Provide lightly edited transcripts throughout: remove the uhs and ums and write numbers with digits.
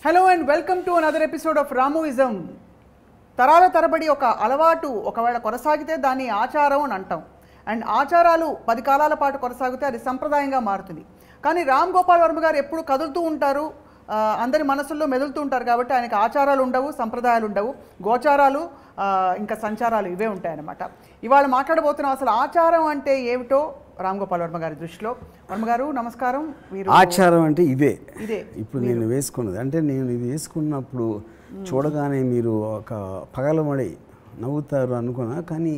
Hello and welcome to another episode of Ramuism. తరాల తరబడి ఒక అలవాటు ఒకవేళ కొనసాగితే దాన్ని ఆచారం అని అంటాం. అండ్ ఆచారాలు 10 కాలాల పాటు కొనసాగితే అది సంప్రదాయంగా మారుతుంది. కానీ రామ్ గోపాల్ వర్మ గారు ఎప్పుడు కదులుతూ ఉంటారు, అందరి మనసుల్లో మెదులుతూ ఉంటారు. కాబట్టి ఆయనకి ఆచారాలు ఉండవు, సంప్రదాయాలు ఉండవు, గోచారాలు ఇంకా సంచారాలు ఇవే ఉంటాయన్నమాట. ఇవాళ మాట్లాడబోతున్నాం అసలు ఆచారం అంటే ఏమిటో రామ్ గోపాల్ వర్మ గారి దృష్టిలో. వర్మ గారు నమస్కారం. ఆచారం అంటే ఇదే ఇప్పుడు నేను వేసుకున్నది. అంటే నేను ఇది వేసుకున్నప్పుడు చూడగానే మీరు ఒక పగలమడి నవ్వుతారు అనుకున్నా, కానీ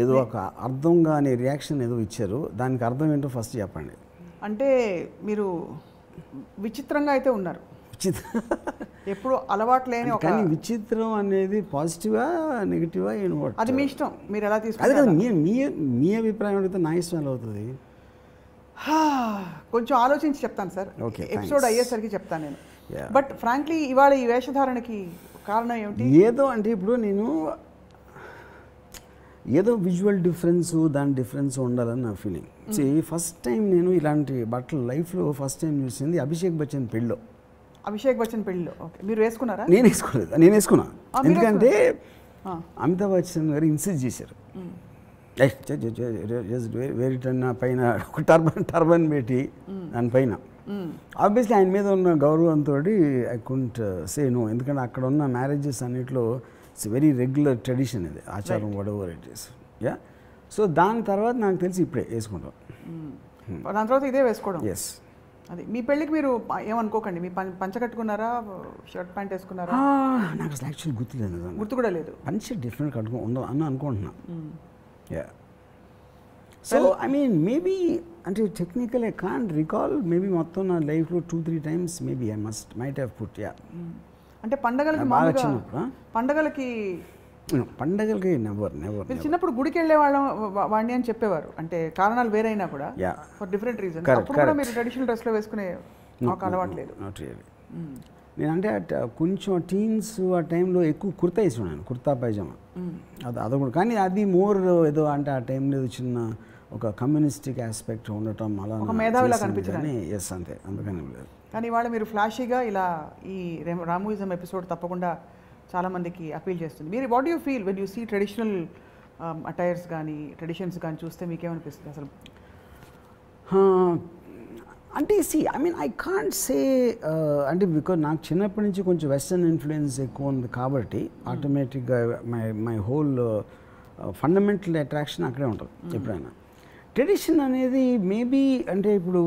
ఏదో ఒక అర్థం కాని రియాక్షన్ ఏదో ఇచ్చారు. దానికి అర్థం ఏంటో ఫస్ట్ చెప్పండి. అంటే మీరు విచిత్రంగా అయితే ఉన్నారు. ఎప్పుడు అలవాటు లేని ఒక కానీ విచిత్రం అనేది పాజిటివా నెగిటివా అది మీ ఇష్టం, మీరు ఎలా తీసుకుంటారు. మీ అభిప్రాయం అడిగితే నా ఇష్టం ఎలా అవుతుంది? కొంచెం ఆలోచించి చెప్తాను సార్, ఎపిసోడ్ అయ్యేసరికి చెప్తాను నేను. బట్ ఫ్రాంక్లీ ఇవాళ ఈ వేషధారణకి కారణం ఏమిటి? ఏదో అంటే ఇప్పుడు నేను ఏదో విజువల్ డిఫరెన్స్, దాని డిఫరెన్స్ ఉండాలని నా ఫీలింగ్. ఫస్ట్ టైం నేను ఇలాంటి బట్టలు లైఫ్లో ఫస్ట్ టైం చూసింది అభిషేక్ బచ్చన్ పెళ్ళిలో. అభిషేక్ బచ్చన్ పెళ్ళిలో మీరు వేసుకున్నారా? నేను వేసుకోలేదు, నేను వేసుకున్నా. ఎందుకంటే అమితాబ్ బచ్చన్ గారు ఇన్సిస్ట్ చేశారు, వేరిటన్నా పైన ఒక టర్బన్ పెట్టి దానిపైన. ఆబ్వియస్లీ ఆయన మీద ఉన్న గౌరవంతో ఐ కుడెంట్ సే నో. ఎందుకంటే అక్కడ ఉన్న మ్యారేజెస్ అన్నిట్లో ఇట్స్ వెరీ రెగ్యులర్ ట్రెడిషన్, ఇది ఆచారం, whatever it is. Yeah, so దాని తర్వాత నాకు తెలిసి ఇప్పుడే వేసుకుంటాం. దాని తర్వాత ఇదే వేసుకోవడం. ఎస్. అది మీ పెళ్ళికి మీరు ఏమనుకోకండి, మీ పంచ కట్టుకున్నారా, షర్ట్ ప్యాంట్ వేసుకున్నారా? నాకు అసలు యాక్చువల్లీ గుర్తులేదు, గుర్తు కూడా లేదు. పంచ డిఫరెంట్ ఉండదు అని అనుకుంటున్నా. Yeah, so I mean maybe అంటే technical I can't recall, maybe మొత్తం నా లైఫ్లో 2-3 times maybe I might have put. Yeah, అంటే పండగలకి నెవర్ చిన్నప్పుడు గుడికి వెళ్ళే వాడిని అని చెప్పేవారు. అంటే కారణాలు వేరైనా కూడా ఫర్ డిఫరెంట్ రీజన్. అప్పుడు కూడా మీరు ట్రెడిషనల్ డ్రెస్లో వేసుకునే ఒక అలవాటు లేదు? Not really. నేనంటే కొంచెం టీన్స్ ఆ టైంలో ఎక్కువ కుర్తా వేసుకున్నాను, కుర్తా పైజామా. అది కూడా, కానీ అది మోర్ ఏదో అంటే ఆ టైంలో చిన్న ఒక కమ్యూనిస్టిక్ ఆస్పెక్ట్ ఉండటం అలా మేధావిలా కనిపించింది. ఎస్, అంతే, అందుకని లేదు. కానీ ఇవాళ మీరు ఫ్లాషీగా ఇలా ఈ రామూయిజం ఎపిసోడ్ తప్పకుండా చాలామందికి అపీల్ చేస్తుంది. మీరు what you feel when you see traditional attires కానీ ట్రెడిషన్స్ కానీ చూస్తే మీకేమనిపిస్తుంది అసలు? అంటే I mean I can't say, అంటే బికాజ్ నాకు చిన్నప్పటి నుంచి కొంచెం వెస్టర్న్ ఇన్ఫ్లుయెన్స్ ఎక్కువ ఉంది కాబట్టి ఆటోమేటిక్గా మై హోల్ ఫండమెంటల్ అట్రాక్షన్ అక్కడే ఉంటుంది ఎప్పుడైనా. ట్రెడిషన్ అనేది మేబీ అంటే ఇప్పుడు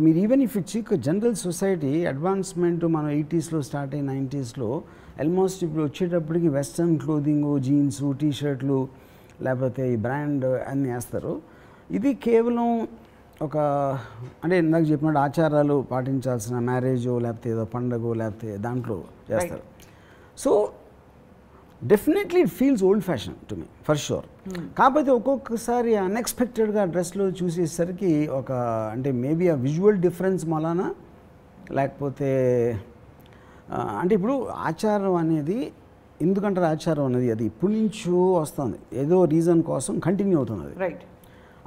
మీరు even if it's general society advancement మనం 80sలో స్టార్ట్ అయ్యి 90sలో ఆల్మోస్ట్ ఇప్పుడు వచ్చేటప్పటికి వెస్ట్రన్ క్లోదింగ్, జీన్స్, టీషర్ట్లు, లేకపోతే ఈ బ్రాండ్ అన్నీ వేస్తారు. ఇది కేవలం ఒక అంటే ఇందాక చెప్పినట్టు ఆచారాలు పాటించాల్సిన మ్యారేజో లేకపోతే ఏదో పండగో లేకపోతే దాంట్లో చేస్తారు. So definitely it feels old fashion to me for sure. కాకపోతే ఒక్కొక్కసారి అన్ఎక్స్పెక్టెడ్గా డ్రెస్లో చూసేసరికి ఒక అంటే మేబీ ఆ విజువల్ డిఫరెన్స్ మలానా, లేకపోతే అంటే ఇప్పుడు ఆచారం అనేది ఎందుకంటారు, ఆచారం అనేది అది ఇప్పటి నుంచో వస్తుంది, ఏదో రీజన్ కోసం కంటిన్యూ అవుతుంది అది. రైట్.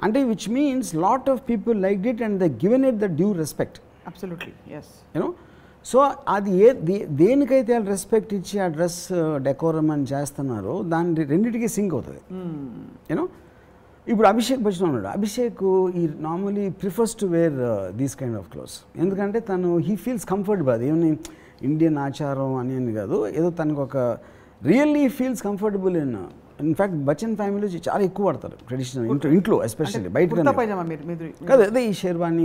అంటే which means lot of people like it and they given it the due respect. Absolutely, yes. You know, so అది దేనికైతే వాళ్ళు రెస్పెక్ట్ ఇచ్చి ఆ డ్రెస్ డెకోరం అని చేస్తున్నారో దాని రెండింటికి సింక్ అవుతుంది. యూనో, ఇప్పుడు అభిషేక్ బచ్చన్ ఉన్నాడు. అభిషేక్ ఈ normally prefers to wear these kind of clothes. ఎందుకంటే తను హీ ఫీల్స్ కంఫర్టబుల్. అది ఏమని ఇండియన్ ఆచారం అని కాదు, ఏదో తనకు ఒక really feels comfortable. In fact Bachchan family చాలా ఎక్కువ వాడతారు ట్రెడిషనల్ ఇంట్లో ఎస్పెషల్లీ. బయట కాదు, అదే ఈ షేర్వాణి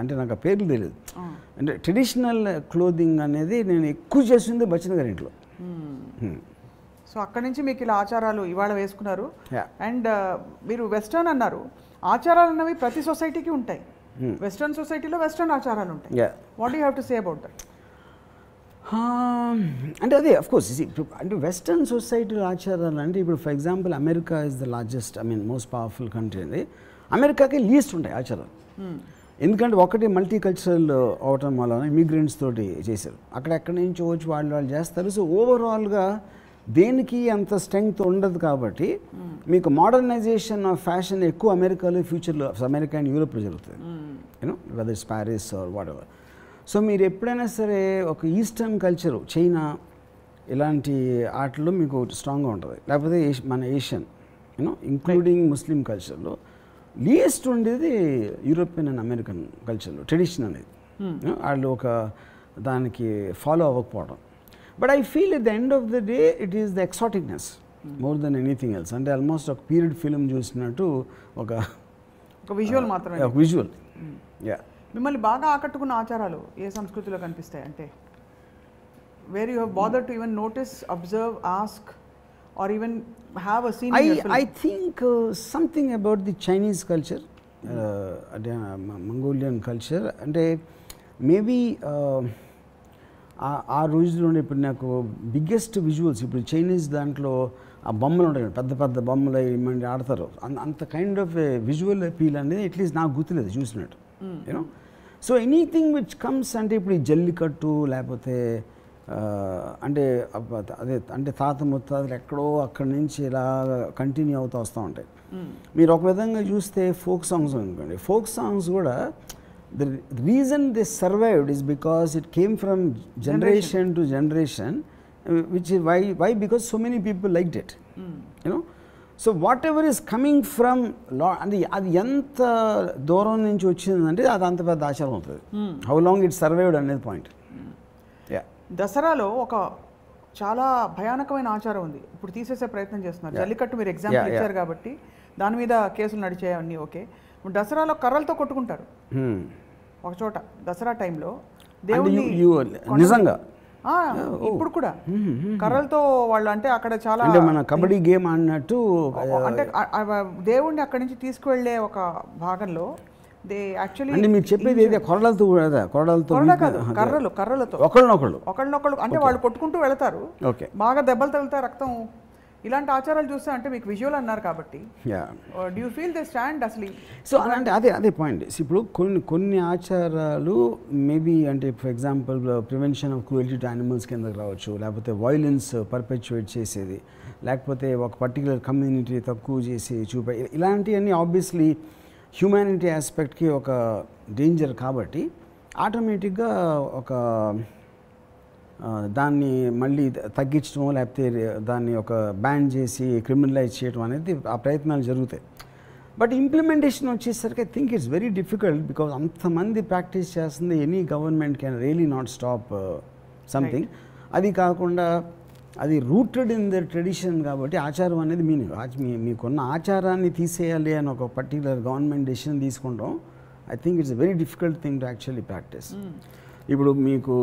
అంటే నాకు ఆ పేర్లు తెలియదు. అంటే ట్రెడిషనల్ క్లోదింగ్ అనేది నేను ఎక్కువ చేస్తుంది బచ్చన్ గారి ఇంట్లో. సో అక్కడి నుంచి మీకు ఇలా ఆచారాలు ఇవాళ వేసుకున్నారు. అండ్ మీరు వెస్టర్న్ అన్నారు. ఆచారాలు అన్నవి ప్రతి సొసైటీకి ఉంటాయి. వెస్టర్న్ సొసైటీలో వెస్టర్న్ ఆచారాలు ఉంటాయి. What you have to say about that? అంటే అదే అఫ్కోర్స్ అంటే వెస్టర్న్ సొసైటీలో ఆచారాలు అంటే ఇప్పుడు for example America is the largest I mean most powerful country. అది అమెరికాకి లీస్ట్ ఉంటాయి ఆచారాలు. ఎందుకంటే ఒకటి మల్టీ కల్చరల్ అవటం వలన ఇమిగ్రెంట్స్ తోటి చేశారు, అక్కడెక్కడి నుంచి వచ్చి వాళ్ళు చేస్తారు. సో ఓవరాల్గా దేనికి అంత స్ట్రెంగ్త్ ఉండదు కాబట్టి మీకు మోడర్నైజేషన్ ఆఫ్ ఫ్యాషన్ ఎక్కువ అమెరికాలో ఫ్యూచర్లో అమెరికా అండ్ యూరోప్లో జరుగుతుంది. You know, weather it's Paris or whatever. So మీరు ఎప్పుడైనా సరే ఒక ఈస్టర్న్ కల్చరు చైనా ఇలాంటి ఆటల్లో మీకు స్ట్రాంగ్గా ఉంటుంది, లేకపోతే మన ఏషియన్ ఇంక్లూడింగ్ ముస్లిం కల్చర్లో లీయెస్ట్ ఉండేది యూరోపియన్ అండ్ అమెరికన్ కల్చర్లో ట్రెడిషన్ అనేది వాళ్ళు ఒక దానికి ఫాలో అవ్వకపోవడం. But I feel at the end of the day it is the exoticness more than anything else. అంటే ఆల్మోస్ట్ ఒక పీరియడ్ ఫిల్మ్ చూసినట్టు ఒక విజువల్ మాత్రమే. విజువల్. యా. మిమ్మల్ని బాగా ఆకట్టుకున్న ఆచారాలు ఏ సంస్కృతిలో కనిపిస్తాయి? అంటే where you have bother to even notice, observe, ask or even have a seen? I think something about the Chinese culture, Mongolian culture, అంటే మేబీ ఆ రోజుల్లో ఇప్పుడు నాకు బిగ్గెస్ట్ విజువల్స్ ఇప్పుడు చైనీస్ దాంట్లో ఆ బొమ్మలు ఉంటాయి, పెద్ద పెద్ద బొమ్మలు ఏమంటే ఆడతారు, అంత కైండ్ ఆఫ్ విజువల్ అపీల్ అనేది అట్లీస్ట్ నాకు గుర్తులేదు చూసినట్టు. You know so anything which comes అంటే ఇప్పుడు ఈ జల్లికట్టు లేకపోతే అంటే అదే అంటే తాత ముత్తాతలు ఎక్కడో అక్కడి నుంచి ఇలా కంటిన్యూ అవుతూ వస్తూ ఉంటాయి. మీరు ఒక విధంగా చూస్తే ఫోక్ సాంగ్స్ అనుకోండి, ఫోక్ సాంగ్స్ కూడా the reason they survived is because it came from generation to generation, which is why because so many people liked it. You know, so whatever is coming from and అది ఎంత దూరం నుంచి వచ్చిందంటే అది అంత పెద్ద ఆచారం అవుతుంది. హౌ లాంగ్ ఇట్ సర్వైవ్డ్ అనేది పాయింట్. యా. దసరాలో ఒక చాలా భయానకమైన ఆచారం ఉంది, ఇప్పుడు తీసేసే ప్రయత్నం చేస్తున్నారు. జల్లికట్టు మీరు ఎగ్జాంపుల్ ఇచ్చారు కాబట్టి దాని మీద కేసులు నడిచేవన్నీ ఓకే. దసరాలో కర్రలతో కొట్టుకుంటారు ఒక చోట దసరా టైంలో దేవుడిని నిజంగా ఇప్పుడు కూడా కర్రలతో వాళ్ళు అంటే అక్కడ చాలా మన కబడ్డీ గేమ్ ఆడినట్టు అంటే దేవుడిని అక్కడి నుంచి తీసుకువెళ్ళే ఒక భాగంలో దే యాక్చువల్లీ అంటే మీరు చెప్పేది ఏదో కొరడాలతో కర్రలతో ఒకళ్ళనొకళ్ళు అంటే వాళ్ళు కొట్టుకుంటూ వెళతారు, బాగా దెబ్బలు తగులుతాయి, రక్తం. ఇలాంటి ఆచారాలు చూస్తే అంటే మీకు విజువల్ అన్నారు కాబట్టి do you feel they stand అసలు? సో అంటే అదే పాయింట్. ఇప్పుడు కొన్ని ఆచారాలు మేబీ అంటే for example prevention of cruelty to animals కిందకి రావచ్చు, లేకపోతే వైలెన్స్ పర్పెచువేట్ చేసేది, లేకపోతే ఒక పర్టికులర్ కమ్యూనిటీ తక్కువ చేసి చూపే, ఇలాంటివన్నీ ఆబ్వియస్లీ హ్యూమానిటీ ఆస్పెక్ట్కి ఒక డేంజర్ కాబట్టి ఆటోమేటిక్గా ఒక దాన్ని మళ్ళీ తగ్గించడం లేకపోతే దాన్ని ఒక బ్యాన్ చేసి క్రిమినలైజ్ చేయడం అనేది ఆ ప్రయత్నాలు జరుగుతాయి. బట్ ఇంప్లిమెంటేషన్ వచ్చేసరికి I think it's very difficult because అంతమంది ప్రాక్టీస్ చేస్తుంది. Any government can really not stop something. అది కాకుండా అది రూటెడ్ ఇన్ ద ట్రెడిషన్ కాబట్టి ఆచారం అనేది మీకున్న ఆచారాన్ని తీసేయాలి అని ఒక పర్టికులర్ గవర్నమెంట్ డెసిషన్ తీసుకుంటాం. I think it's very difficult thing to actually practise. ఇప్పుడు మీకు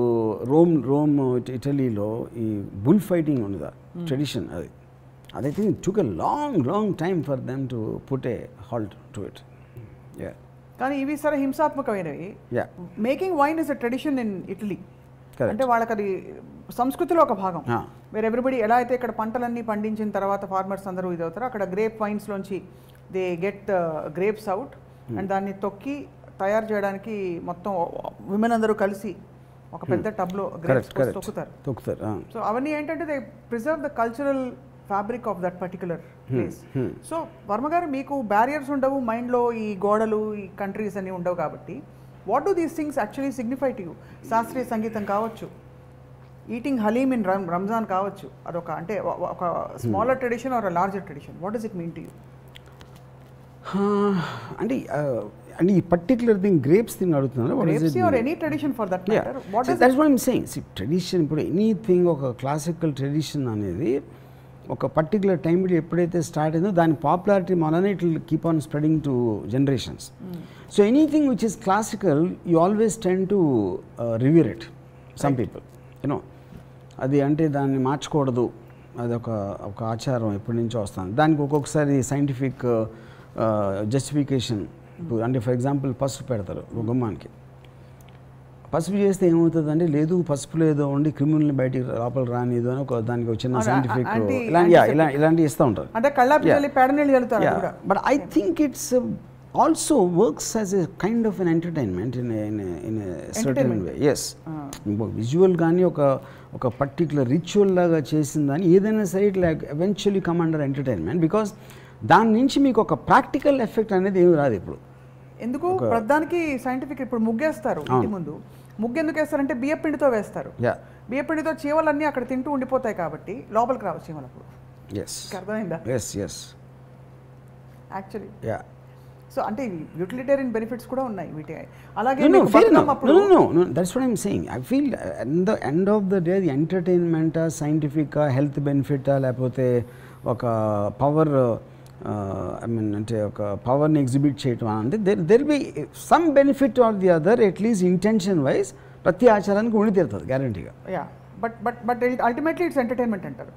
రోమ్ ఇటలీలో ఈ బుల్ ఫైటింగ్ ఉన్నదా ట్రెడిషన్, అది think took a long time for them to put a halt to it. కానీ ఇవి సరే హింసాత్మకమైనవి. Making wine is a tradition in Italy, అంటే వాళ్ళకి అది సంస్కృతిలో ఒక భాగం. వేర్ ఎవ్రీబడి ఎలా అయితే ఇక్కడ పంటలన్నీ పండించిన తర్వాత ఫార్మర్స్ అందరూ ఇది అవుతారో, అక్కడ గ్రేప్ వైన్స్లోంచి they get grapes out and దాన్ని తొక్కి తయారు చేయడానికి మొత్తం విమెన్ అందరూ కలిసి ఒక పెద్ద టబ్లో గ్రేప్స్ తొక్కుతారు. సో అవన్నీ ఏంటంటే they preserve the cultural fabric of that particular place. So Varma గారు మీకు బ్యారియర్స్ ఉండవు, మైండ్లో ఈ గోడలు ఈ కంట్రీస్ అన్నీ ఉండవు కాబట్టి what do these things actually signify to you? శాస్త్రీయ సంగీతం కావచ్చు, ఈటింగ్ హలీమ్ ఇన్ రంజాన్ కావచ్చు, అదొక అంటే ఒక smaller tradition or larger tradition, what does it mean to you? అంటే ఈ పర్టికులర్ థింగ్ గ్రేప్స్ థింగ్ అడుగుతున్నారు. ట్రెడిషన్ ఇప్పుడు ఎనీథింగ్ ఒక క్లాసికల్ ట్రెడిషన్ అనేది ఒక పర్టికులర్ టైంలో ఎప్పుడైతే స్టార్ట్ అయిందో దాని పాపులారిటీ వలన it will keep on spreading to generations. So anything which is classical you always tend to reviewer it. Some people you know అది అంటే దాన్ని మార్చకూడదు, అది ఒక ఆచారం ఎప్పటి నుంచో వస్తుంది. దానికి ఒక్కొక్కసారి సైంటిఫిక్ జస్టిఫికేషన్. అంటే ఫర్ ఎగ్జాంపుల్ పసుపు పెడతారు గుమ్మానికి, పసుపు చేస్తే ఏమవుతుంది అంటే లేదు పసుపు లేదో ఉండి క్రిమినల్ని బయటికి లోపల రానిదు అని దానికి ఒక చిన్న సైంటిఫిక్ ఇలాంటి ఇస్తూ ఉంటారు. But I think it's also works as a kind of an entertainment in certain way. Yes, visual కానీ ఒక పర్టికులర్ రిచువల్ లాగా చేసిందని ఏదైనా సరే it like eventually come under entertainment because దాని నుంచి మీకు ఒక ప్రాక్టికల్ ఎఫెక్ట్ అనేది ఏమి రాదు. ఇప్పుడు ఎందుకు ప్రధానికి సైంటిఫిక్ ఇప్పుడు ముగ్గేస్తారు ఇంటి ముందు, ముగ్గు ఎందుకు వేస్తారంటే బియ్య పిండితో వేస్తారు. బియ్య పిండితో చీమలన్నీ అక్కడ తింటూ ఉండిపోతాయి కాబట్టి లోపలికి రావు చీమలకు. అర్థమైందా? యాక్చువల్లీ సో అంటే యూటిలిటేరియన్ బెనిఫిట్స్ కూడా ఉన్నాయి వీటి. అలాగే that's what I'm saying. I feel end of the day entertainment, scientific, health benefit, లేకపోతే ఒక పవర్ ఐ మీన్ అంటే ఒక పవర్ని ఎగ్జిబిట్ చేయటం అంటే there be some benefit are the other at least intention wise ప్రతి ఆచారానికి ఉండి తీరుతుంది గ్యారంటీగా. బట్ అల్టిమేట్లీ ఇట్స్ ఎంటర్టైన్మెంట్ అంటారు.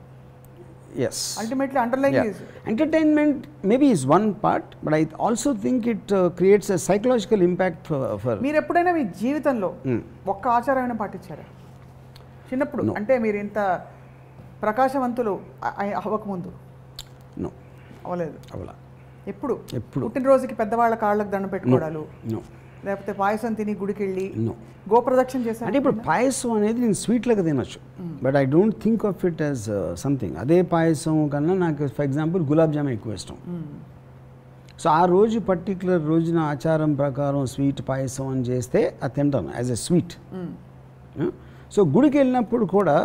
Yes. Ultimately, underlying is entertainment. Maybe is one part, but I also think it creates a psychological impact for. మీరు ఎప్పుడైనా మీ జీవితంలో ఒక్క ఆచారమైనా పాటించారా చిన్నప్పుడు? అంటే మీరు ఇంత ప్రకాశవంతులు అవ్వకముందు? నో, అవ్వలేదు. అవ్వలా. ఎప్పుడు పుట్టినరోజుకి పెద్దవాళ్ళ కాళ్ళకు దండం పెట్టుకోవడాలు, లేకపోతే పాయసం తిని గుడికి వెళ్ళి గోప్రదక్షిణ చేశారు? అంటే ఇప్పుడు పాయసం అనేది నేను స్వీట్లాగా తినొచ్చు, but I don't think of it as something. అదే పాయసం కన్నా నాకు ఫర్ ఎగ్జాంపుల్ గులాబ్ జామ్ ఎక్కువ ఇష్టం. సో ఆ రోజు పర్టికులర్ రోజున ఆచారం ప్రకారం స్వీట్ పాయసం అని చేస్తే అది తింటాను యాజ్ ఎ స్వీట్. సో గుడికి వెళ్ళినప్పుడు కూడా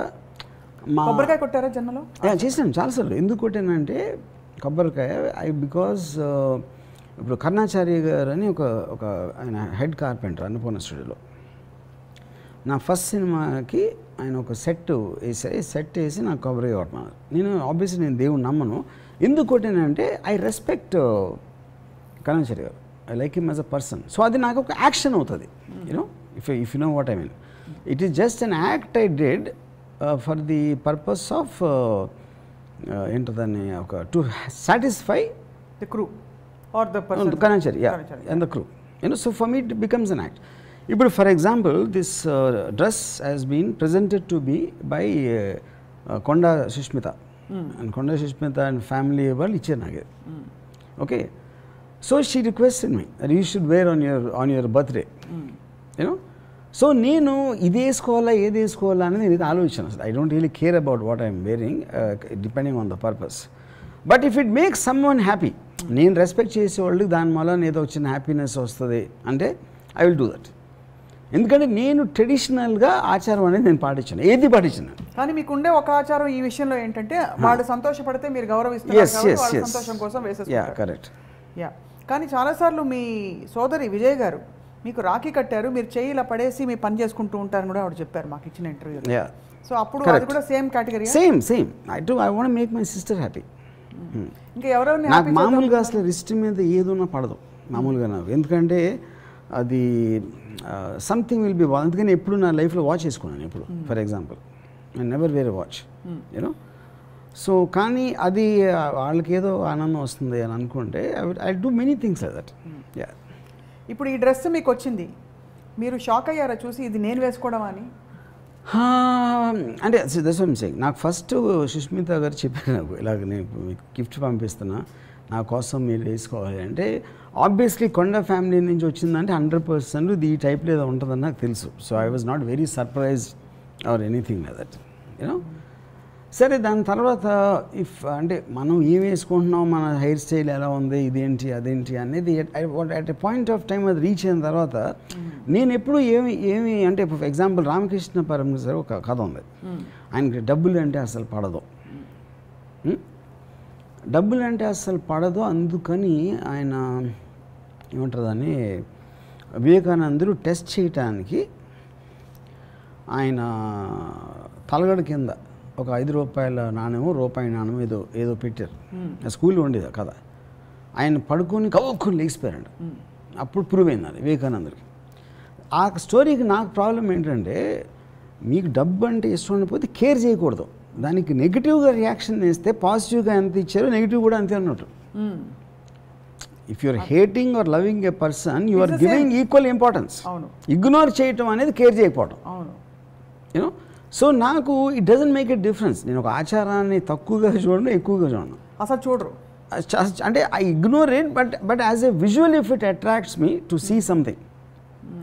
కొబ్బరికాయ కొట్టారా జన్మలో? చేశాను చాలాసార్లు. ఎందుకు కొట్టానంటే కొబ్బరికాయ బికాజ్ ఇప్పుడు కర్ణాచార్య గారు అని ఒక ఆయన హెడ్ కార్పెంటర్ అన్నపూర్ణ స్టూడియోలో. నా ఫస్ట్ సినిమాకి ఆయన ఒక సెట్ వేసి నాకు కొబ్బరికాయ కొట్టమన్నారు. నేను ఆబ్వియస్లీ నేను దేవుడు నమ్మను. ఎందుకు కొట్టానంటే I respect Karnacharya garu, I like him as a person. So అది నాకు ఒక యాక్షన్ అవుతుంది. You know if you know what I mean. It is just an act I did for the purpose of ఏంటదాన్ని ఒక to satisfy the crew or the person, Kanachari, and the crew. So for me it becomes an act. But for example, this dress has been presented to me by Konda Shishmita, and Konda Shishmita and family వాళ్ళు ఇచ్చారు నాకు. Okay, so she requested me that you should wear on your birthday. So నేను ఇది వేసుకోవాలా ఏది వేసుకోవాలా అనేది నేను ఆలోచించాను. అసలు I don't really care about what I'm wearing depending on the purpose. But if it makes some one happy, నేను రెస్పెక్ట్ చేసేవాళ్ళకి దాని వల్ల ఏదో వచ్చిన హ్యాపీనెస్ వస్తుంది అంటే ఐ విల్ డూ దట్. ఎందుకంటే నేను ట్రెడిషనల్గా ఆచారం అనేది నేను పాటించాను, ఏది పాటించాను. కానీ మీకు ఉండే ఒక ఆచారం ఈ విషయంలో ఏంటంటే వాళ్ళు సంతోషపడితే మీరు గౌరవిస్తారు, సంతోషం కోసం వేసేస్తారు. కరెక్ట్. కానీ చాలాసార్లు మీ సోదరి విజయ్ గారు మీకు రాఖీ కట్టారు, మీరు చేయి ఇలా పడేసి మీ పని చేసుకుంటూ ఉంటారని కూడా ఆవిడ చెప్పారు మాకు ఇచ్చిన ఇంటర్వ్యూలో. సో అప్పుడు అది కూడా same category? Same I want make my sister happy. ఇంకా ఎవరెవరిని నాకు మామూలుగా అసలు రిస్ట్ మీద ఏదున్నా పడదు మామూలుగా నాకు. ఎందుకంటే అది సంథింగ్ విల్ బి అందుకని ఎప్పుడు నా లైఫ్లో వాచ్ వేసుకున్నాను ఎప్పుడు. For example I never wear watch, you know. So కానీ అది వాళ్ళకి ఏదో ఆనందం వస్తుంది అని అనుకుంటే I do many things like that. ఇప్పుడు ఈ డ్రెస్ మీకు వచ్చింది, మీరు షాక్ అయ్యారా చూసి ఇది నేను వేసుకోవడం అని? అంటే దట్స్ వాట్ ఐమ్ సేయింగ్. నాకు ఫస్ట్ సుష్మిత గారు చెప్పారు నాకు, ఇలాగ నేను గిఫ్ట్ పంపిస్తున్నా నా కోసం మీరు వేసుకోవాలి అంటే. ఆబ్వియస్లీ కొండ ఫ్యామిలీ నుంచి వచ్చిందంటే 100% ఈ టైప్లో ఏదో ఉంటుందని నాకు తెలుసు. So I was not very surprised or anything like that, you know. సరే దాని తర్వాత అంటే మనం ఏం వేసుకుంటున్నాం, మన హెయిర్ స్టైల్ ఎలా ఉంది, ఇదేంటి అదేంటి అనేది at a point of time అది రీచ్ అయిన తర్వాత నేను ఎప్పుడు ఏమి అంటే ఫర్ ఎగ్జాంపుల్ రామకృష్ణ పరమహంస గారు ఒక కథ ఉంది. ఆయనకి డబ్బులు అంటే అసలు పడదు, అందుకని ఆయన ఏమంటారు వివేకానందుడు టెస్ట్ చేయటానికి ఆయన తలగడ కింద ఒక 5 రూపాయల నాణ్యమో రూపాయి నాణ్యమో ఏదో పెట్టారు. స్కూల్లో ఉండేది కదా. ఆయన పడుకొని కవ్వుకొని లేచిపోయారండి. అప్పుడు ప్రూవ్ అయింది అది వివేకానందుడికి. ఆ స్టోరీకి నాకు ప్రాబ్లం ఏంటంటే మీకు డబ్బు అంటే ఇష్టం ఉండిపోతే కేర్ చేయకూడదు, దానికి నెగిటివ్గా రియాక్షన్ వేస్తే పాజిటివ్గా ఎంత ఇచ్చారో నెగిటివ్ కూడా అంతే అన్నట్టు. If you're hating or loving a person you are giving equal importance. Ignore చేయటం అనేది కేర్ చేయకపోవడం, యూనో. సో నాకు it doesn't make a difference. నేను ఒక ఆచారాన్ని తక్కువగా చూడను, ఎక్కువగా చూడను, అసలు చూడరు. అంటే I ignore it, but as a visual if it attracts me to see something,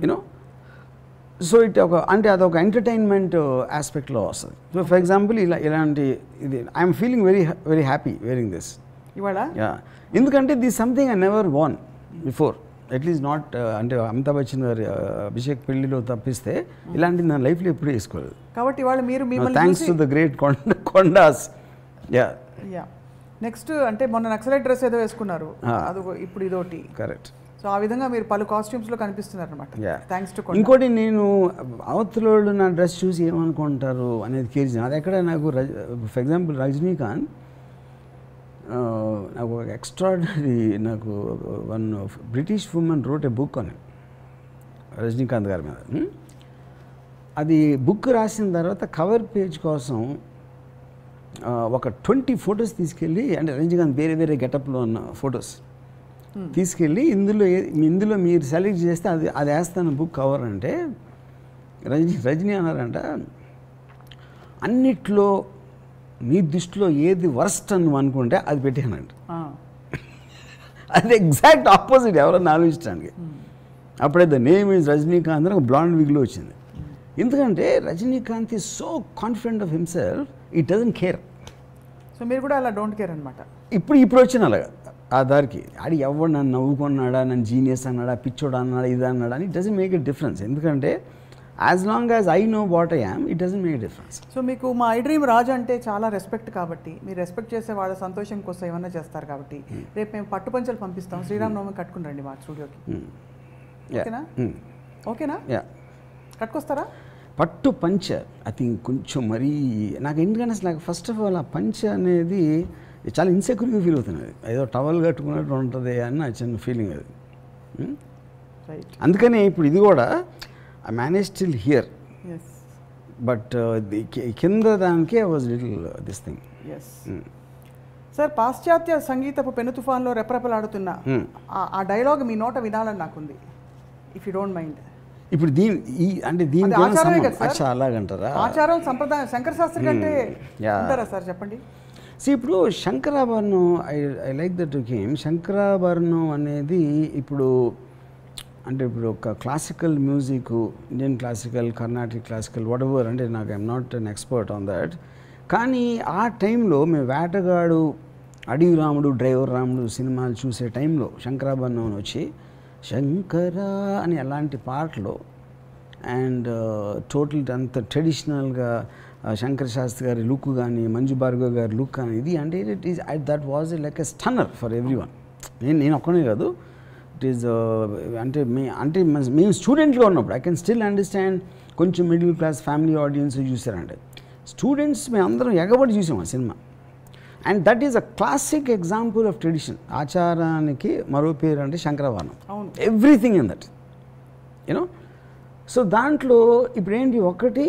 you know. So అంటే అదొక ఎంటర్టైన్మెంట్ ఆస్పెక్ట్లో వస్తుంది. సో ఫర్ ఎగ్జాంపుల్ ఇలాంటి ఇది I'm feeling very happy wearing this ఇవాళ. ఎందుకంటే this something I never won before. At least not అంటే అమితాబ్ బచ్చన్ గారి అభిషేక్ పెళ్లిలో తప్పిస్తే ఇలాంటిది నా లైఫ్లో ఎప్పుడూ వేసుకోలేదు. కాబట్టి వాళ్ళు మీరు మిమ్మల్ని thanks to the great Kondas. Yeah next అంటే మొన్న నక్సలైట్ డ్రెస్ ఏదో వేసుకున్నారు, అది ఇప్పుడు ఇదోటి. కరెక్ట్. సో ఆ విధంగా మీరు పలు కాస్ట్యూమ్స్లో కనిపిస్తున్నారు అనమాట. Thanks to. ఇంకోటి నేను అవతలోళ్ళు నా డ్రెస్ చూసి ఏమనుకుంటారు అనేది కేర్ చేయను. అది ఎక్కడ నాకు ఫర్ ఎగ్జాంపుల్ రజనీకాంత్ నాకు ఒక ఎక్స్ట్రాడినరీ నాకు one British women wrote a book అని రజనీకాంత్ గారి మీద. అది బుక్ రాసిన తర్వాత కవర్ పేజ్ కోసం ఒక 20 ఫొటోస్ తీసుకెళ్ళి, అంటే రజనీకాంత్ వేరే వేరే గెటప్లో ఉన్న ఫొటోస్ తీసుకెళ్ళి ఇందులో మీరు సెలెక్ట్ చేస్తే అది వేస్తాను బుక్ కవర్ అంటే రజనీ అన్నారంట, అన్నిట్లో నీ దృష్టిలో ఏది వర్స్ట్ అని నువ్వు అనుకుంటే అది పెట్టానంట. అది ఎగ్జాక్ట్ ఆపోజిట్ ఎవరన్నా ఆలోచించడానికి. అప్పుడే ద నేమ్ ఈజ్ రజనీకాంత్ అని ఒక బ్లాండ్ విగ్లో వచ్చింది. ఎందుకంటే Rajinikanth is so confident of himself, it doesn't care. So మీరు కూడా అలా డోంట్ కేర్ అనమాట. ఇప్పుడు వచ్చిన అలాగా ఆ దారికి ఆడి ఎవడు నన్ను నవ్వుకున్నాడా, నన్ను జీనియస్ అన్నాడా, పిచ్చోడా అన్నాడా, ఇది అన్నాడా అని it doesn't make a difference. ఎందుకంటే as long as I know what I am, it doesn't make a difference. So మీకు మా ఐ డ్రీమ్ రాజు అంటే చాలా రెస్పెక్ట్ కాబట్టి, మీరు రెస్పెక్ట్ చేసే వాళ్ళ సంతోషం కోసం ఏమన్నా చేస్తారు కాబట్టి, రేపు మేము పట్టుపంచలు పంపిస్తాం, శ్రీరామనవమి కట్టుకుని రండి మా స్టూడియోకి. ఓకేనా? ఓకేనా? కట్టుకొస్తారా? పట్టు పంచ ఐ థింక్ కొంచెం మరీ నాకు ఎందుకంటే అసలు నాకు ఫస్ట్ ఆఫ్ ఆల్ ఆ పంచ అనేది చాలా ఇన్సెక్యూర్గా ఫీల్ అవుతుంది. ఏదో టవల్ కట్టుకున్నట్టు ఉంటుంది అని నా చిన్న ఫీలింగ్ అది. అందుకని ఇప్పుడు ఇది కూడా I manage still here, but కింద దానికి I was little this thing. Sir, పాశ్చాత్య సంగీతపు పెను తుఫాన్లో రెపరెపలాడుతున్న ఆ డైలాగ్ మీ నోట వినాలని నాకుంది, ఇఫ్ యూ డోంట్ మైండ్. ఇప్పుడు దీని అలాగంటారా? ఆచారం సంప్రదాయం శంకర శాస్త్రి కంటే అంటారా సార్? చెప్పండి. ఇప్పుడు Shankarabharanam I like that game. Shankarabharanam అనేది ఇప్పుడు ఒక classical music, Indian classical, Carnatic classical, whatever, అంటే నాకు I'm not an expert on that. కానీ ఆ టైంలో మేము వేటగాడు, అడవి రాముడు, డ్రైవర్ రాముడు సినిమాలు చూసే టైంలో శంకరాభరణం వచ్చి శంకర అని అలాంటి పాటలు అండ్ టోటల్ అంత ట్రెడిషనల్గా శంకర శాస్త్రి గారి లుక్ కానీ, మంజు భార్గవ్ గారి లుక్ కానీ, ఇది అంటే it is that was like a stunner for every one. నేను ఒక్కనే కాదు, ఇట్ ఈస్ అంటే మేము స్టూడెంట్గా ఉన్నప్పుడు ఐ కెన్ స్టిల్ అండర్స్టాండ్. కొంచెం మిడిల్ క్లాస్ ఫ్యామిలీ ఆడియన్స్ చూసారంటే, స్టూడెంట్స్ మేము అందరం ఎగబడి చూసాం ఆ సినిమా. And that is a classic example of tradition. ఆచారానికి మరో పేరు అంటే Shankarabharanam. Everything in that you know. So దాంట్లో ఇప్పుడు ఏంటి, ఒకటి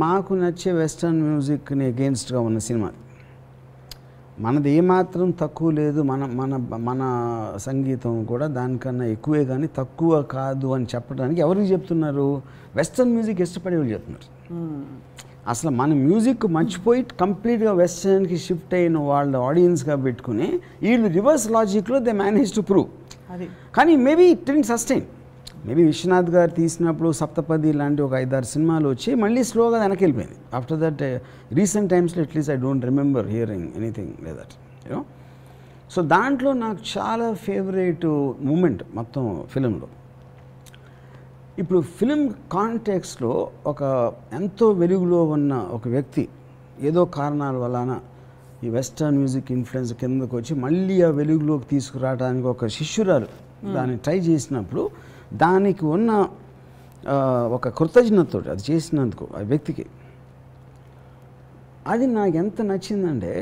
మాకు నచ్చే వెస్టర్న్ మ్యూజిక్ని అగెయిన్స్ట్గా ఉన్న సినిమా. మనది ఏమాత్రం తక్కువ లేదు, మన సంగీతం కూడా దానికన్నా ఎక్కువే కానీ తక్కువ కాదు అని చెప్పడానికి ఎవరికి చెప్తున్నారు? వెస్టర్న్ మ్యూజిక్ ఇష్టపడే వాళ్ళు చెప్తున్నారు. అసలు మన మ్యూజిక్ మర్చిపోయి కంప్లీట్గా వెస్టర్న్కి షిఫ్ట్ అయిన వాళ్ళ ఆడియన్స్గా పెట్టుకుని వీళ్ళు రివర్స్ లాజిక్లో దే మేనేజ్ టు ప్రూవ్. కానీ maybe it didn't sustain. Maybe Vishwanath garu తీసినప్పుడు సప్తపది లాంటి ఒక 5-6 సినిమాలు వచ్చి మళ్ళీ స్లోగా వెనక్కి వెళ్ళిపోయింది. ఆఫ్టర్ దట్ రీసెంట్ టైమ్స్లో at least I don't remember hearing anything like that you know. So దాంట్లో నాకు చాలా ఫేవరెట్ మూమెంట్ మొత్తం ఫిలింలో. ఇప్పుడు ఫిలిం కాంటెక్స్లో ఒక ఎంతో వెలుగులో ఉన్న ఒక వ్యక్తి ఏదో కారణాల వలన ఈ వెస్టర్న్ మ్యూజిక్ ఇన్ఫ్లుయెన్స్ కిందకు వచ్చి మళ్ళీ ఆ వెలుగులోకి తీసుకురావడానికి ఒక శిష్యురాలు దాన్ని ట్రై చేసినప్పుడు దానికి ఉన్న ఒక కృతజ్ఞతతో అది చేసినందుకు ఆ వ్యక్తికి అది నాకు ఎంత నచ్చిందంటే,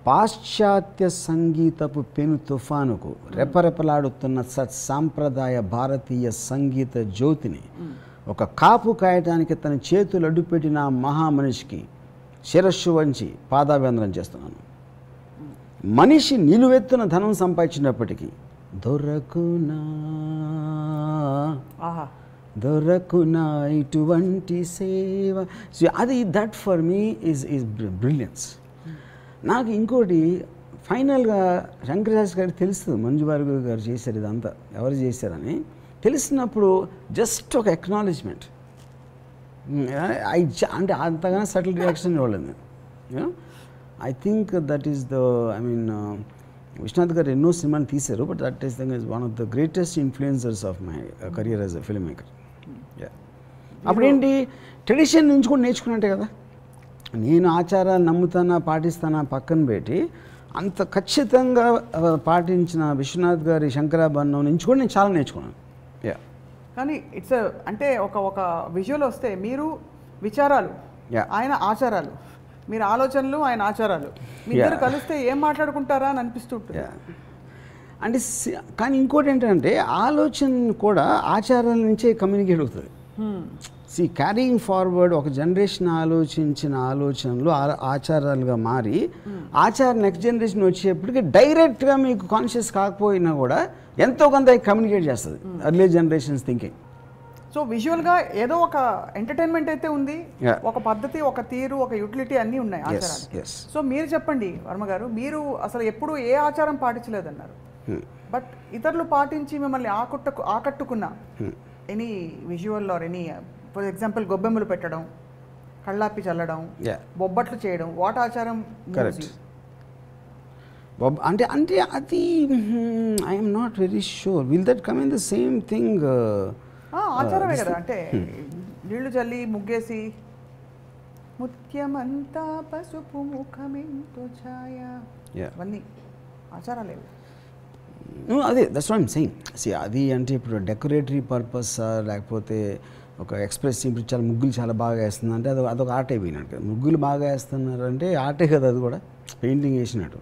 పాశ్చాత్య సంగీతపు పెను తుఫానుకు రెపరెపలాడుతున్న సాంప్రదాయ భారతీయ సంగీత జ్యోతిని ఒక కాపు కాయటానికి తన చేతులు అడ్డుపెట్టిన మహామనిషికి శిరస్సు వంచి పాదాభివందనం చేస్తున్నాను. మనిషి నిలువెత్తున ధనం సంపాదించినప్పటికీ దొరకునా ఇటువంటి సేవ. అది that for me is brilliance. నాకు ఇంకోటి ఫైనల్గా శంకర శాస్త్రి గారికి తెలుస్తుంది మంజు భార్గవ్ గారు చేశారు ఇదంతా, ఎవరు చేశారని తెలిసినప్పుడు జస్ట్ ఒక ఎక్నాలెడ్జ్మెంట్, అంటే అంతగానో సటిల్ రియాక్షన్ ఇవ్వలేదు. You know, I think that is the Vishwanath garu ఎన్నో సినిమాలు తీశారు, but that is thing is one of the greatest influencers of my career as a film maker. అప్పుడేంటి ట్రెడిషన్ నుంచి కూడా నేర్చుకున్నట్టే కదా. నేను ఆచారాలు నమ్ముతానా పాటిస్తానా పక్కన పెట్టి అంత ఖచ్చితంగా పాటించిన విశ్వనాథ్ గారి శంకరాభరణం నుంచి కూడా నేను చాలా నేర్చుకున్నాను. కానీ ఇట్స్ అంటే ఒక విజువల్ వస్తే మీరు విచారాలు, ఆయన ఆచారాలు, మీరు ఆలోచనలు, ఆయన ఆచారాలు, మీ ఇద్దరు కలిస్తే ఏం మాట్లాడుకుంటారా అని అనిపిస్తుంటుంది. అంటే కానీ ఇంకోటి ఏంటంటే ఆలోచన కూడా ఆచారాల నుంచే కమ్యూనికేట్ అవుతుంది. క్యారీయింగ్ ఫార్వర్డ్ ఒక జనరేషన్ ఆలోచించిన ఆలోచనలు ఆచారాలుగా మారి ఆచారం నెక్స్ట్ జనరేషన్ వచ్చేప్పటికి డైరెక్ట్గా మీకు కాన్షియస్ కాకపోయినా కూడా ఎంతో కొంత కమ్యూనికేట్ చేస్తుంది అర్లీ జనరేషన్స్ థింకింగ్. సో విజువల్గా ఏదో ఒక ఎంటర్టైన్మెంట్ అయితే ఉంది, ఒక పద్ధతి, ఒక తీరు, ఒక యూటిలిటీ అన్నీ ఉన్నాయి ఆచారాలు. సో మీరు చెప్పండి వర్మ గారు, మీరు అసలు ఎప్పుడు ఏ ఆచారం పాటించలేదన్నారు, బట్ ఇతరులు పాటించి మిమ్మల్ని ఆకట్టుకున్న any visual or any, for example గొబ్బెమ్మలు పెట్టడం, కళ్ళాపి చల్లడం, బొబ్బట్లు చేయడం, వాట్ ఆచారం? అంటే అంటే అది I'm not very sure will that come in the same thing. ఆచారమే కదా, అంటే నీళ్లు చల్లి ముగ్గేసి ముత్యమంతా పసుపు ముఖమెంతో ఛాయ, అవన్నీ ఆచారాలేవి. అదే దట్స్ వాట్ ఐమ్ సెయింగ్. అది అంటే ఇప్పుడు డెకరేటరీ పర్పస్ లేకపోతే ఒక ఎక్స్ప్రెస్ ఇప్పుడు చాలా ముగ్గులు చాలా బాగా వేస్తుంది అంటే అదొక ఆర్ట్ అయిపోయినట్టు కదా. ముగ్గులు బాగా వేస్తున్నారు అంటే ఆర్టే కదా, అది కూడా పెయింటింగ్ వేసినట్టు.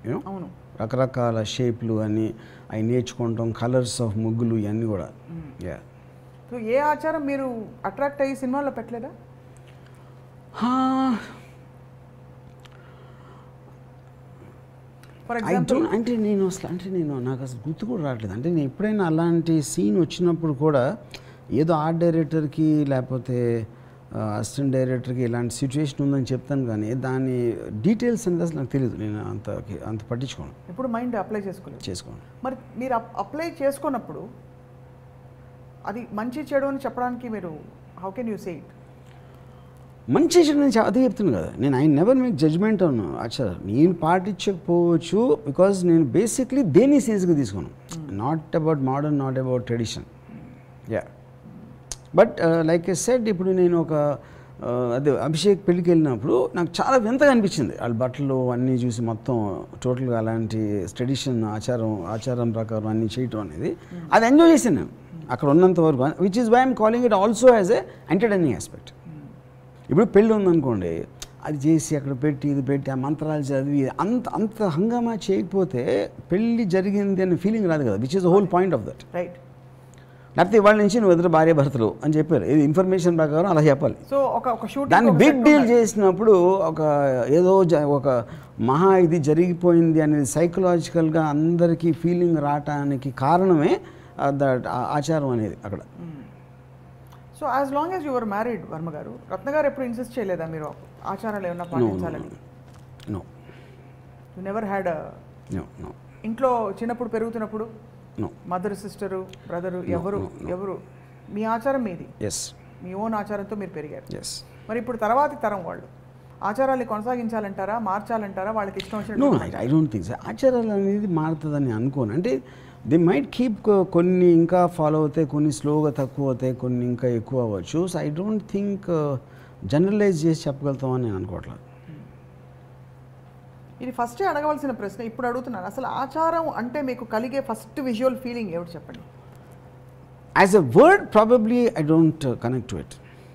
యూనో రకరకాల షేప్లు అని అవి నేర్చుకుంటాం, కలర్స్ ఆఫ్ ముగ్గులు ఇవన్నీ కూడా. సో ఏ ఆచారం మీరు అట్రాక్ట్ అయ్యి సినిమాలో పెట్టలేదా? అంటే నేను నాకు అసలు గుర్తు కూడా రావట్లేదు. అంటే నేను ఎప్పుడైనా అలాంటి సీన్ వచ్చినప్పుడు కూడా ఏదో ఆర్ట్ డైరెక్టర్కి లేకపోతే అసిస్టెంట్ డైరెక్టర్కి ఇలాంటి సిచ్యువేషన్ ఉందని చెప్తాను, కానీ దాని డీటెయిల్స్ అనేది అసలు నాకు తెలియదు. నేను అంత పట్టించుకోను, ఎప్పుడు మైండ్ అప్లై చేసుకోను. మరి మీరు అప్లై చేసుకున్నప్పుడు అది మంచి చెడు అని చెప్పడానికి మీరు how can you say it? మంచి చెడు నేను అదే చెప్తున్నాను కదా. నేను ఐ నెవర్ మేక్ జడ్జ్మెంట్ అను ఆచారం. నేను పాటించకపోవచ్చు బికాజ్ నేను బేసిక్లీ దేన్ని సీరియస్గా తీసుకున్నాను. Not about modern, not about tradition. But like I said, ఇప్పుడు నేను ఒక అదే అభిషేక్ పెళ్ళికి వెళ్ళినప్పుడు నాకు చాలా వింతగా అనిపించింది. వాళ్ళ బట్టలు అన్నీ చూసి మొత్తం టోటల్గా అలాంటి ట్రెడిషన్ ఆచారం ప్రకారం అన్నీ చేయటం అనేది అది ఎంజాయ్ చేశాను నేను అక్కడ ఉన్నంత వరకు, which is why I'm calling it also as a entertaining aspect. ఇప్పుడు పెళ్ళి ఉందనుకోండి, అది చేసి అక్కడ పెట్టి ఇది పెట్టి ఆ మంత్రాలు చదివి అంత హంగామా చేయకపోతే పెళ్ళి జరిగింది అనే ఫీలింగ్ రాదు కదా, which is the whole point of that. Right. లేకపోతే ఇవాళ నుంచి నువ్వు ఇద్దరు భార్య భర్తలు అని చెప్పారు, ఇది ఇన్ఫర్మేషన్ ప్రకారం అలా చెప్పాలి. సో ఒక దాన్ని బిగ్ డీల్ చేసినప్పుడు ఏదో ఒక మహా ఇది జరిగిపోయింది అనేది సైకలాజికల్గా అందరికీ ఫీలింగ్ రావటానికి కారణమే ఆచారం అనేది అక్కడ. So as long as your married Varma గారు, రత్న గారు ఎప్పుడు ఇన్సిస్ట్ చేయలేదా మీరు ఆచారాలు ఏమన్నా పాటించాలని? No, you never had? No. ఇంట్లో చిన్నప్పుడు పెరుగుతున్నప్పుడు మదర్, సిస్టరు, బ్రదరు ఎవరు మీ ఆచారం మీది, మీ ఓన్ ఆచారంతో మీరు పెరిగారు. మరి ఇప్పుడు తర్వాతి తరం వాళ్ళు ఆచారాన్ని కొనసాగించాలంటారా, మార్చాలంటారా, వాళ్ళకి ఇష్టం వచ్చినట్టు? ఐ డోంట్ థింక్ ఆచారాలు అనేది మారుతుందని అనుకోను. అంటే దే మైట్ కీప్, కొన్ని ఇంకా ఫాలో అవుతాయి, కొన్ని స్లోగా తక్కువ అవుతాయి, కొన్ని ఇంకా ఎక్కువ అవ్వచ్చు. So I don't think generalise చేసి చెప్పగలుగుతామని నేను అనుకోవట్లేదు. ఇది ఫస్టే అడగవలసిన ప్రశ్న, ఇప్పుడు అడుగుతున్నాను. అసలు ఆచారం అంటే మీకు కలిగే ఫస్ట్ విజువల్ ఫీలింగ్ ఏమిటి చెప్పండి? As a word probably I don't connect to it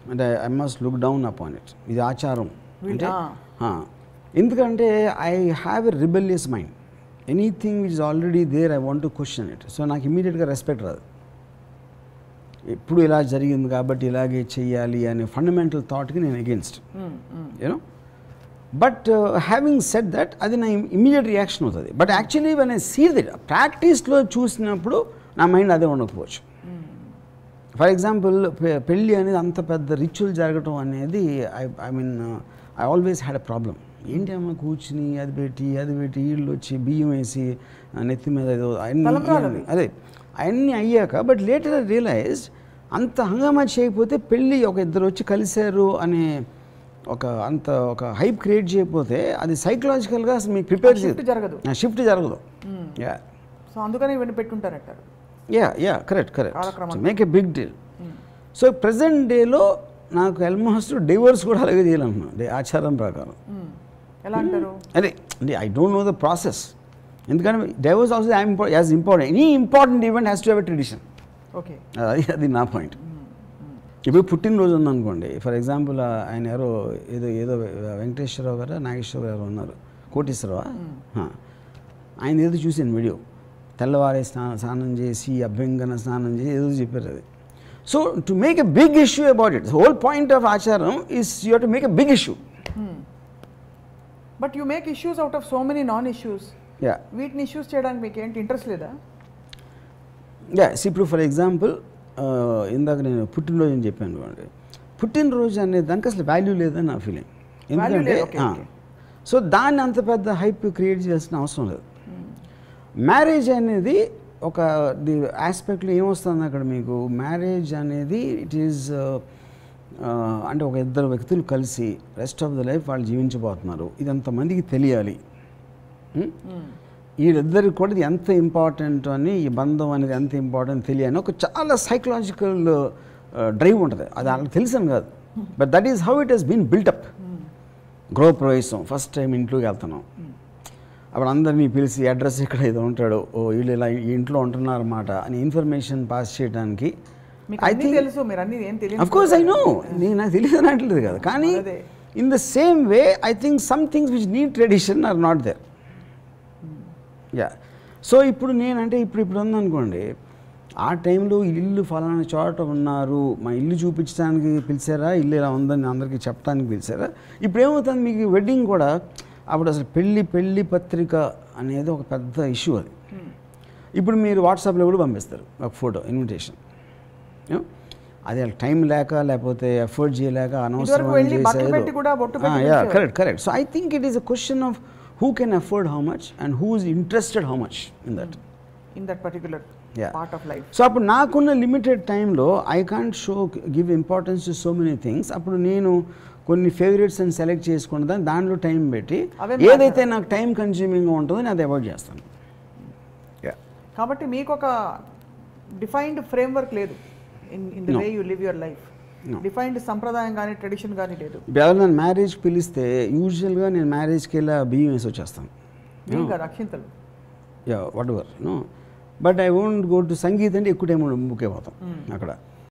and I must look down upon it. ఇది ఆచారం అంటే ఎందుకంటే I have a rebellious mind. Anything which is already there I want to question it. So నాకు ఇమీడియట్గా respect రాదు. ఎప్పుడు ఇలా జరిగింది కాబట్టి ఇలాగే చెయ్యాలి అనే ఫండమెంటల్ థాట్కి నేను against, you know. But having said that, అది నా ఇమీడియట్ రియాక్షన్ అవుతుంది. But actually when I see that ప్రాక్టీస్లో చూసినప్పుడు నా మైండ్ అదే ఉండకపోవచ్చు. ఫర్ ఎగ్జాంపుల్ పెళ్ళి అనేది అంత పెద్ద రిచువల్ జరగటం అనేది I mean I always had a problem. ఏంటి అమ్మ కూర్చుని అది పెట్టి వీళ్ళు వచ్చి బియ్యం వేసి నెత్తి మీద ఏదో అదే అవన్నీ అయ్యాక, బట్ లేటర్ ఐ రియలైజ్ అంత హంగామా చేయకపోతే పెళ్ళి ఒక ఇద్దరు వచ్చి కలిశారు అనే ఒక హైప్ క్రియేట్ చేయకపోతే అది సైకలాజికల్గా అసలు మీకు ప్రిపేర్ జరగదు, షిఫ్ట్ జరగదు. యా, సో అందుకని ఇవన్నీ పెట్టుంటారంటారు. Yeah correct, make a big deal. So present డేలో నాకు ఆల్మోస్ట్ డివోర్స్ కూడా అలాగే చేయాలన్నా ఆచారం ప్రకారం. ఎలా అంటారు? అదే I don't know the process, ఎందుకంటే divorce also as important. Any important event has to have a tradition. Okay, అది నా పాయింట్. ఇప్పుడు పుట్టినరోజు ఉందనుకోండి, ఫర్ ఎగ్జాంపుల్ ఆయన ఎవరో ఏదో వెంకటేశ్వరరావు గారు నాగేశ్వరరావు గారు ఉన్నారు, కోటేశ్వరరావు, ఆయన ఏదో చూసాను వీడియో, తెల్లవారే స్నానం చేసి అభ్యంగన స్నానం చేసి ఏదో చెప్పారు అది. So to make a big issue about it, whole point of ఆచారం is you have to make a big issue. But you make issues out of so many non issues. Yeah, వీటిని ఇష్యూస్ చేయడానికి మీకు ఏంటి interest లేదా? Yeah, ఇప్పుడు for example ఇందాక నేను పుట్టినరోజు అని చెప్పాను అనుకోండి, పుట్టినరోజు అనేది దానికి అసలు వాల్యూ లేదని నా ఫీలింగ్. ఎందుకంటే సో దాన్ని అంత పెద్ద హైప్ క్రియేట్ చేయాల్సిన అవసరం లేదు. మ్యారేజ్ అనేది ఒక ఆస్పెక్ట్లో ఏమొస్తుంది అక్కడ మీకు, మ్యారేజ్ అనేది ఇట్ ఈజ్ అంటే ఒక ఇద్దరు వ్యక్తులు కలిసి రెస్ట్ ఆఫ్ ద లైఫ్ వాళ్ళు జీవించబోతున్నారు, ఇది అంతమందికి తెలియాలి, వీళ్ళిద్దరికి కూడా ఇది ఎంత ఇంపార్టెంట్ అని, ఈ బంధం అనేది ఎంత ఇంపార్టెంట్ తెలియని ఒక చాలా సైకలాజికల్ డ్రైవ్ ఉంటుంది. అది వాళ్ళకి తెలిసాను కాదు, but that is how it has been built up. గృహప్రవేశం ఫస్ట్ టైం ఇంట్లోకి వెళ్తున్నాం, అప్పుడు అందరినీ పిలిచి అడ్రస్ ఇక్కడ ఏదో ఉంటాడు, ఓ వీళ్ళు ఇలా ఈ ఇంట్లో ఉంటున్నారన్నమాట అని ఇన్ఫర్మేషన్ పాస్ చేయడానికి. I think of course I know, నాకు తెలియదు అనట్లేదు కదా, కానీ in the same way I think some things which need tradition or not there. Yeah, so ఇప్పుడు నేనంటే ఇప్పుడు ఉందనుకోండి, ఆ టైంలో ఇల్లు ఫలానా చోట ఉన్నారు, మా ఇల్లు చూపించడానికి పిలిచారా, ఇల్లు ఇలా ఉందని అందరికీ చెప్పడానికి పిలిచారా. ఇప్పుడు ఏమవుతుంది మీకు వెడ్డింగ్ కూడా, అప్పుడు అసలు పెళ్ళి పత్రిక అనేది ఒక పెద్ద ఇష్యూ అది. ఇప్పుడు మీరు వాట్సాప్లో కూడా పంపిస్తారు ఒక ఫోటో ఇన్విటేషన్, అది టైం లేక లేకపోతే ఎఫర్ట్ చేయలేక అనవసరం చేసేది. Correct. So I think it is a question of who can afford how much and who is interested how much in that particular part of life. So appudu naakunna limited time lo I can't give importance to so many things. Appudu nenu konni favorites and select chesukona danlo time betti edaithe naaku time consuming ga untundo adi avoid chestanu. Yeah, kabatti meeku oka defined framework ledu in the way you live your life. Defined సంప్రదాయం కానీ tradition కానీ లేదు. ఎవరైనా మ్యారేజ్కి పిలిస్తే యూజువల్గా నేను మ్యారేజ్కి వెళ్ళి బియ్యం వేసి వచ్చేస్తాను, అక్షింతలు, yeah whatever no. But I won't go to sangeet అంటే ఎక్కువ టైం బుక్ అయిపోతాం అక్కడ.